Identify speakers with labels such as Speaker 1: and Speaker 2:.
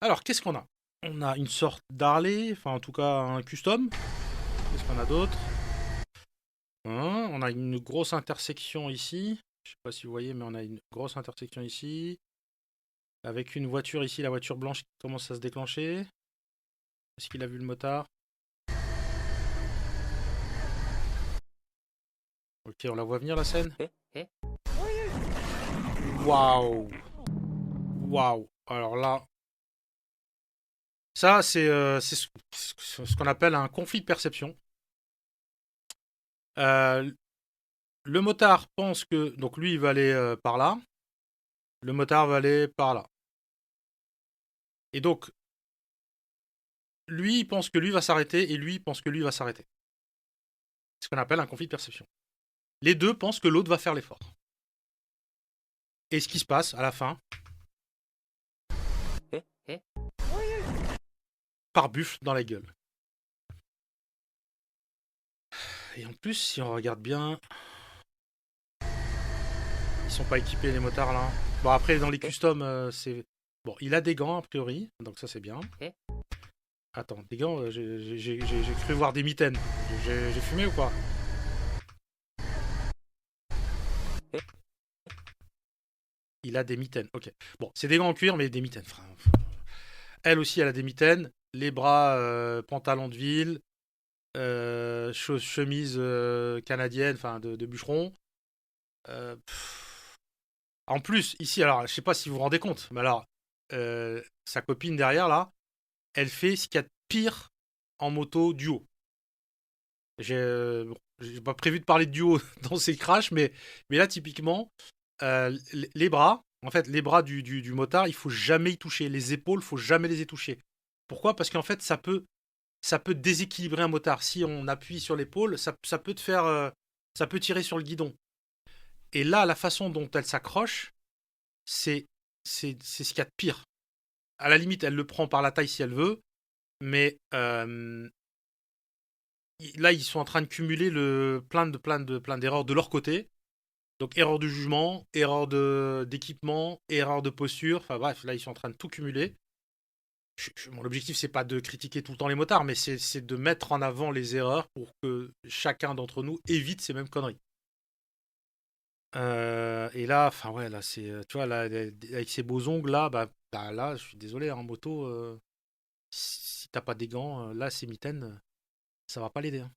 Speaker 1: Alors, qu'est-ce qu'on a? On a une sorte d'Harley, enfin en tout cas un custom. Qu'est-ce qu'on a d'autre? On a une grosse intersection ici. Je sais pas si vous voyez, mais on a une grosse intersection ici. Avec une voiture ici, la voiture blanche qui commence à se déclencher. Est-ce qu'il a vu le motard? Ok, on la voit venir la scène. Waouh! Waouh! Alors là, ça c'est ce qu'on appelle un conflit de perception. Euh, le motard pense que donc lui il va aller par là, le motard va aller par là. Et donc lui il pense que lui va s'arrêter et lui il pense que lui va s'arrêter. C'est ce qu'on appelle un conflit de perception. Les deux pensent que l'autre va faire l'effort. Et ce qui se passe à la fin, par buffle dans la gueule. Et en plus, si on regarde bien, ils sont pas équipés les motards là. Bon après dans les customs c'est bon, il a des gants a priori, donc ça c'est bien. Attends, des gants, j'ai cru voir des mitaines. J'ai fumé ou quoi? Il a des mitaines, ok. Bon, c'est des gants en cuir, mais des mitaines. Elle aussi, elle a des mitaines. Les bras, pantalon de ville, chemise canadienne, enfin de bûcheron. En plus, ici, alors, je sais pas si vous vous rendez compte, mais alors, sa copine derrière, là, elle fait ce qu'il y a de pire en moto duo. J'ai pas prévu de parler de duo dans ces crashs, mais là, typiquement, les bras, en fait, les bras du motard, il faut jamais y toucher. Les épaules, il faut jamais les y toucher. Pourquoi? Parce qu'en fait, ça peut déséquilibrer un motard. Si on appuie sur l'épaule, ça peut te faire, ça peut tirer sur le guidon. Et là, la façon dont elle s'accroche, c'est, c'est ce qu'il y a de pire. À la limite, elle le prend par la taille si elle veut, mais là, ils sont en train de cumuler plein d'erreurs de leur côté. Donc erreur de jugement, erreur d'équipement, erreur de posture. Enfin bref, là ils sont en train de tout cumuler. Mon objectif c'est pas de critiquer tout le temps les motards, mais c'est de mettre en avant les erreurs pour que chacun d'entre nous évite ces mêmes conneries. Et là, enfin ouais, là c'est, tu vois, là avec ces beaux ongles là, bah là, je suis désolé, en moto, si t'as pas des gants, là ces mitaines, ça va pas l'aider, hein.